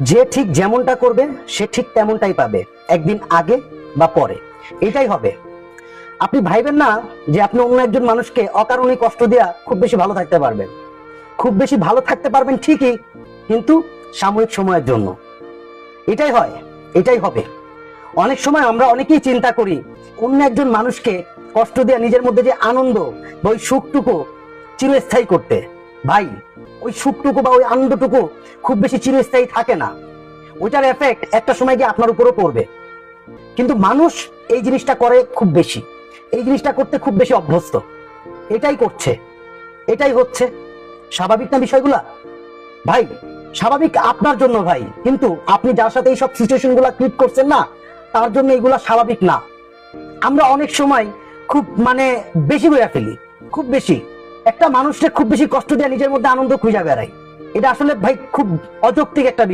যে ঠিক যেমনটা করবে সে ঠিক তেমনটাই পাবে, একদিন আগে বা পরে। এটাই হবে। আপনি ভাইবেন না যে আপনি অন্য একজন মানুষকে অকারণে কষ্ট দেয়া খুব বেশি ভালো থাকতে পারবেন। খুব বেশি ভালো থাকতে পারবেন ঠিকই, কিন্তু সাময়িক সময়ের জন্য। এটাই হয়, এটাই হবে। অনেক সময় আমরা অনেকেই চিন্তা করি অন্য একজন মানুষকে কষ্ট দেয়া নিজের মধ্যে যে আনন্দ বা ওই সুখটুকু চিরস্থায়ী করতে। ভাই, ওই সুখটুকু বা ওই আনন্দটুকু খুব বেশি চিরস্থায়ী থাকে না। ওইটার এফেক্ট একটা সময় গিয়ে আপনার উপরও পড়বে। কিন্তু মানুষ এই জিনিসটা করে খুব বেশি, এই জিনিসটা করতে খুব বেশি অভ্যস্ত। এটাই করছে, এটাই হচ্ছে। স্বাভাবিক না বিষয়গুলা? ভাই, স্বাভাবিক আপনার জন্য ভাই, কিন্তু আপনি যার সাথে এইসব সিচুয়েশন গুলা ক্রিয়েট করছেন না, তার জন্য এগুলা স্বাভাবিক না। আমরা অনেক সময় খুব বেশি করে ফেলি, খুব বেশি। একটা মানুষকে খুব বেশি কষ্ট দিয়ে নিজের মধ্যে আনন্দ খুঁজে বেড়াই। এটা আসলে ভাই খুব অযৌক্তিক একটা বিষয়।